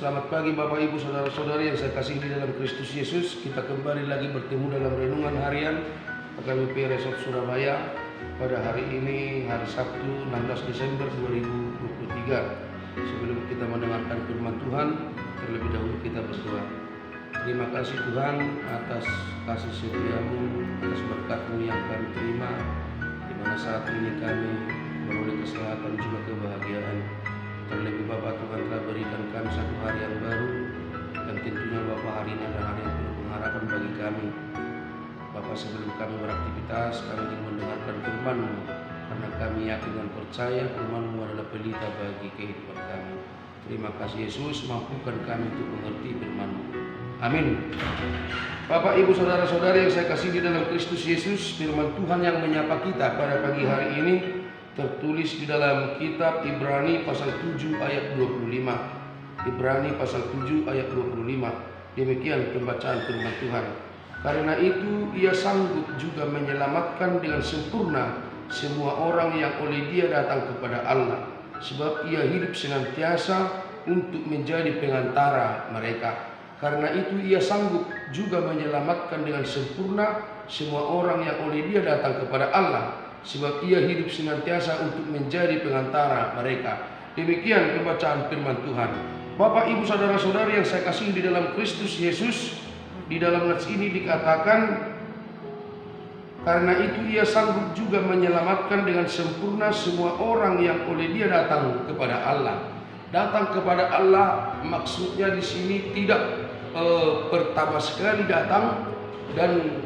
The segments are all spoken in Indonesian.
Selamat pagi Bapak Ibu Saudara-saudari yang saya kasih di dalam Kristus Yesus. Kita kembali lagi bertemu dalam renungan harian KBP Resort Surabaya pada hari ini, hari Sabtu 16 Desember 2023. Sebelum kita mendengarkan firman Tuhan, terlebih dahulu kita berdoa. Terima kasih Tuhan atas kasih setiamu, atas berkat-Mu yang kami terima, di mana saat ini kami beroleh kesehatan juga kebahagiaan. Terlebih Bapak, Tuhan telah berikan kami satu hari yang baru, dan tentunya Bapak, hari ini adalah hari yang penuh pengharapan bagi kami. Bapak, sebelum kami beraktivitas, kami ingin mendengarkan firman-Mu, karena kami yakin dan percaya firman-Mu adalah pelita bagi kehidupan kami. Terima kasih Yesus, mampukan kami untuk mengerti firman-Mu. Amin. Bapak, Ibu, Saudara-saudari yang saya kasih di dalam Kristus Yesus, firman Tuhan yang menyapa kita pada pagi hari ini tertulis di dalam kitab Ibrani pasal 7 ayat 25. Ibrani pasal 7 ayat 25. Demikian pembacaan firman Tuhan. Karena itu ia sanggup juga menyelamatkan dengan sempurna semua orang yang oleh Dia datang kepada Allah, sebab Ia hidup senantiasa untuk menjadi pengantara mereka. Karena itu ia sanggup juga menyelamatkan dengan sempurna semua orang yang oleh Dia datang kepada Allah, sebab Ia hidup senantiasa untuk menjadi pengantara mereka. Demikian pembacaan firman Tuhan. Bapak, Ibu, Saudara-saudari yang saya kasih di dalam Kristus Yesus, di dalam nats ini dikatakan, karena itu ia sanggup juga menyelamatkan dengan sempurna semua orang yang oleh Dia datang kepada Allah. Datang kepada Allah maksudnya di sini tidak pertama sekali datang dan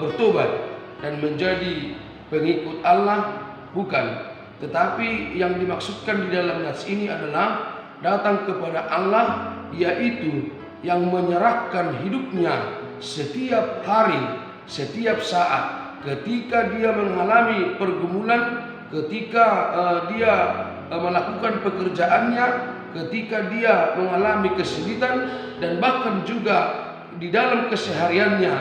bertobat dan menjadi pengikut Allah, bukan. Tetapi yang dimaksudkan di dalam nats ini adalah datang kepada Allah, yaitu yang menyerahkan hidupnya setiap hari, setiap saat, ketika dia mengalami pergumulan, ketika dia melakukan pekerjaannya, ketika dia mengalami kesulitan, dan bahkan juga di dalam kesehariannya,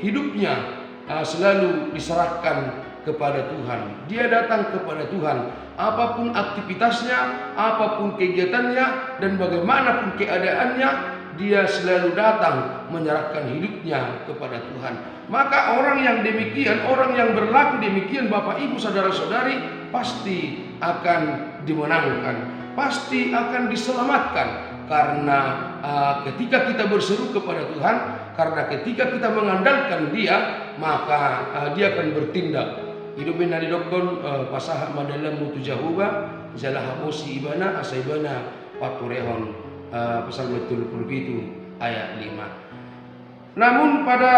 hidupnya selalu diserahkan kepada Tuhan. Dia datang kepada Tuhan, apapun aktivitasnya, apapun kegiatannya, dan bagaimanapun keadaannya, dia selalu datang menyerahkan hidupnya kepada Tuhan. Maka orang yang demikian, orang yang berlaku demikian, Bapak, Ibu, Saudara-saudari, pasti akan dimenangkan, pasti akan diselamatkan. Karena ketika kita berseru kepada Tuhan, karena ketika kita mengandalkan Dia, maka Dia akan bertindak. Hidupin dari dokon pasah madalam mutu jahuba jalah haposi ibana asaibana paturehon, pasal 27 ayat 5. Namun pada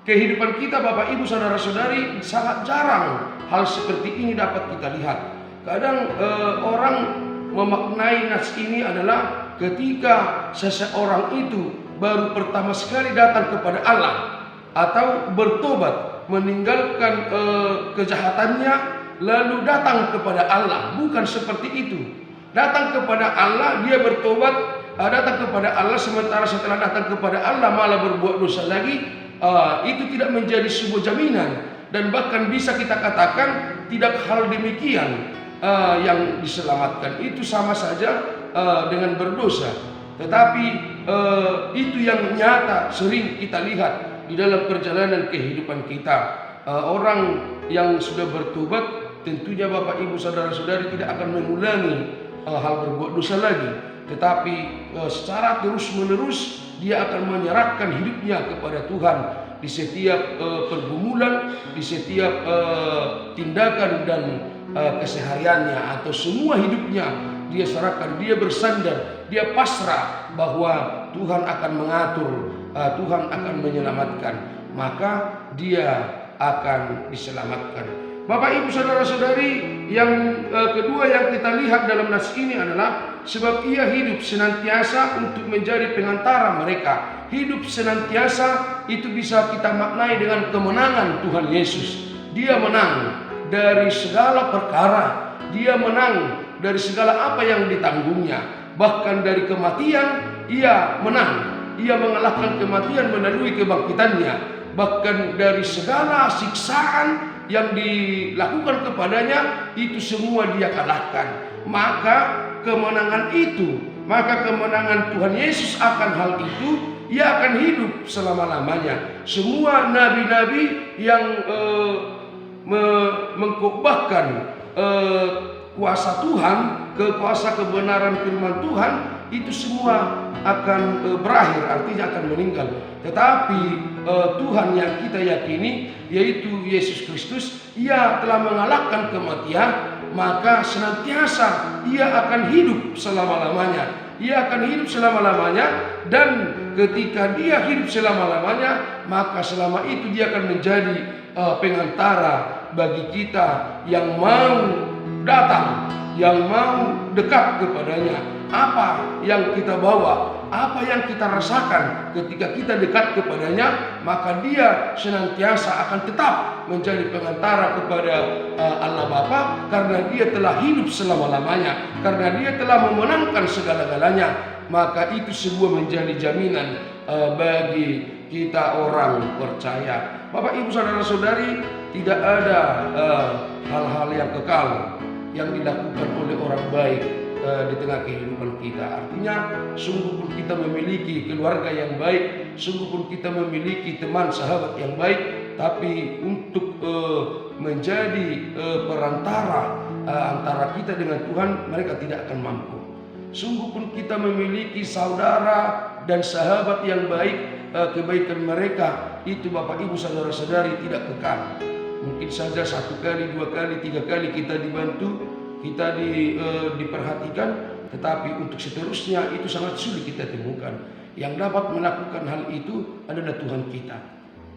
kehidupan kita, Bapak, Ibu, Saudara-saudari, sangat jarang hal seperti ini dapat kita lihat. Kadang orang memaknai nats ini adalah ketika seseorang itu baru pertama sekali datang kepada Allah atau bertobat, meninggalkan kejahatannya, lalu datang kepada Allah. Bukan seperti itu. Datang kepada Allah, dia bertobat, datang kepada Allah, sementara setelah datang kepada Allah malah berbuat dosa lagi. Itu tidak menjadi sebuah jaminan, dan bahkan bisa kita katakan tidak hal demikian yang diselamatkan. Itu sama saja dengan berdosa. Tetapi itu yang nyata sering kita lihat di dalam perjalanan kehidupan kita. Orang yang sudah bertobat, tentunya Bapak, Ibu, Saudara-saudari, tidak akan mengulangi hal berbuat dosa lagi. Tetapi secara terus-menerus dia akan menyerahkan hidupnya kepada Tuhan di setiap pergumulan, di setiap tindakan dan kesehariannya, atau semua hidupnya dia serahkan, dia bersandar, dia pasrah bahwa Tuhan akan mengatur, Tuhan akan menyelamatkan, maka dia akan diselamatkan. Bapak, Ibu, Saudara-saudari, yang kedua yang kita lihat dalam nats ini adalah sebab Ia hidup senantiasa untuk menjadi pengantara mereka. Hidup senantiasa itu bisa kita maknai dengan kemenangan Tuhan Yesus. Dia menang dari segala perkara, Dia menang dari segala apa yang ditanggungnya. Bahkan dari kematian Ia menang, Ia mengalahkan kematian melalui kebangkitannya. Bahkan dari segala siksaan yang dilakukan kepadanya, itu semua Dia kalahkan. Maka kemenangan itu maka kemenangan Tuhan Yesus akan hal itu, ia akan hidup selama-lamanya. Semua nabi-nabi yang mengkhotbahkan kuasa Tuhan, kuasa kebenaran firman Tuhan, itu semua akan berakhir, artinya akan meninggal. Tetapi Tuhan yang kita yakini, yaitu Yesus Kristus, ia telah mengalahkan kematian, maka senantiasa ia akan hidup selama-lamanya. Ia akan hidup selama-lamanya, dan ketika dia hidup selama-lamanya, maka selama itu dia akan menjadi pengantara bagi kita yang mau datang, yang mau dekat kepadanya. Apa yang kita bawa, apa yang kita rasakan ketika kita dekat kepadanya, maka dia senantiasa akan tetap menjadi pengantara kepada Allah Bapa, karena dia telah hidup selama-lamanya, karena dia telah memenangkan segala-galanya. Maka itu sebuah menjadi jaminan bagi kita orang percaya. Bapak, Ibu, saudara-saudari, tidak ada hal-hal yang kekal yang dilakukan oleh orang baik di tengah kehidupan kita. Artinya, sungguh pun kita memiliki keluarga yang baik, sungguh pun kita memiliki teman sahabat yang baik, tapi untuk menjadi perantara antara kita dengan Tuhan, mereka tidak akan mampu. Sungguh pun kita memiliki saudara dan sahabat yang baik, kebaikan mereka itu, Bapak, Ibu, saudara-saudari, tidak kekal. Mungkin saja 1 kali, 2 kali, 3 kali kita dibantu, kita diperhatikan, tetapi untuk seterusnya itu sangat sulit kita temukan. Yang dapat melakukan hal itu adalah Tuhan kita.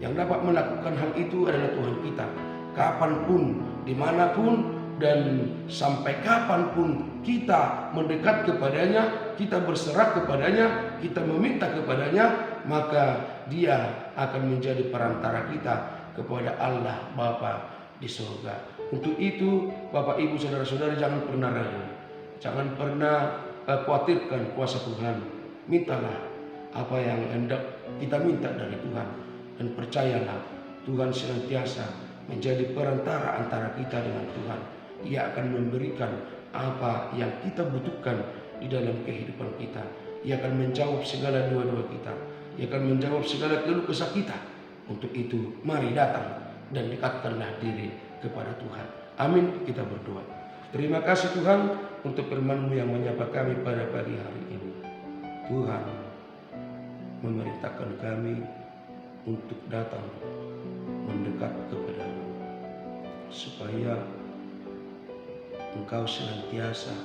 Yang dapat melakukan hal itu adalah Tuhan kita. Kapanpun, dimanapun, dan sampai kapanpun kita mendekat kepadanya, kita berserah kepadanya, kita meminta kepadanya, maka dia akan menjadi perantara kita kepada Allah Bapa di surga. Untuk itu, Bapak, Ibu, saudara-saudari, jangan pernah ragu, jangan pernah khawatirkan kuasa Tuhan. Mintalah apa yang hendak kita minta dari Tuhan, dan percayalah Tuhan senantiasa menjadi perantara antara kita dengan Tuhan. Ia akan memberikan apa yang kita butuhkan di dalam kehidupan kita. Ia akan menjawab segala doa-doa kita. Ia akan menjawab segala keluh kesah kita. Untuk itu, mari datang dan dekatkanlah diri kepada Tuhan. Amin, kita berdoa. Terima kasih Tuhan untuk firman-Mu yang menyapa kami pada pagi hari ini. Tuhan memerintahkan kami untuk datang mendekat kepada-Mu, supaya Engkau senantiasa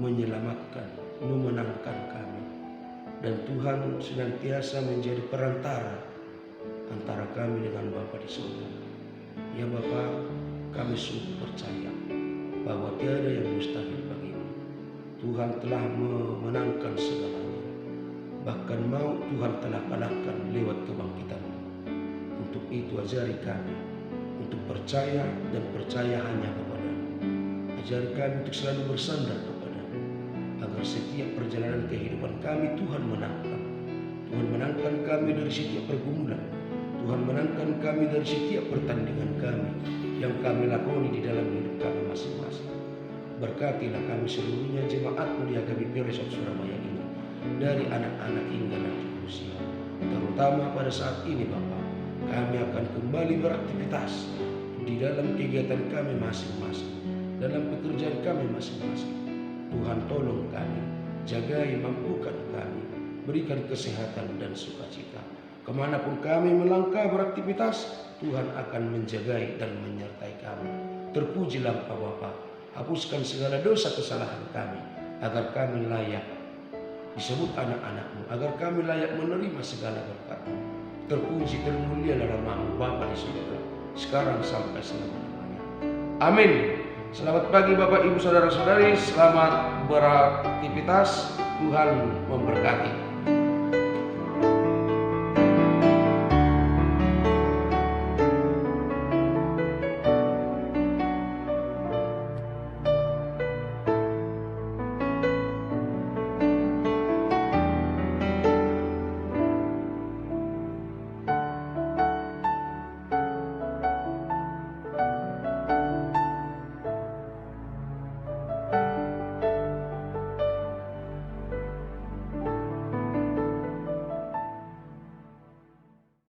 menyelamatkan, memenangkan kami. Dan Tuhan senantiasa menjadi perantara antara kami dengan Bapa di surga. Ya Bapa, kami sungguh percaya bahwa tiada yang mustahil bagi-Mu. Tuhan telah memenangkan segalanya. Bahkan maut Tuhan telah kalahkan lewat kebangkitan-Mu. Untuk itu ajari kami untuk percaya, dan percaya hanya kepada-Mu. Ajari kami untuk selalu bersandar kepada-Mu, agar setiap perjalanan kehidupan kami Tuhan menangkan. Tuhan menangkan kami dari setiap pergumulan. Tuhan menangkan kami dari setiap pertandingan kami yang kami lakoni di dalam hidup kami masing-masing. Berkatilah kami seluruhnya, jemaat-Mu di HKBP Resort Surabaya ini, dari anak-anak hingga lanjut usia. Terutama pada saat ini Bapa, kami akan kembali beraktivitas di dalam kegiatan kami masing-masing, dalam pekerjaan kami masing-masing. Tuhan tolong kami, jagai, mampukan kami, berikan kesehatan dan sukacita. Kemanapun kami melangkah beraktivitas, Tuhan akan menjagai dan menyertai kami. Terpujilah Engkau Bapa, hapuskan segala dosa kesalahan kami, agar kami layak disebut anak-anak-Mu, agar kami layak menerima segala berkat-Mu. Terpuji, termulialah nama-Mu Bapa di surga, sekarang sampai selama-lamanya. Amin. Selamat pagi Bapak, Ibu, saudara-saudari, selamat beraktivitas. Tuhan memberkati.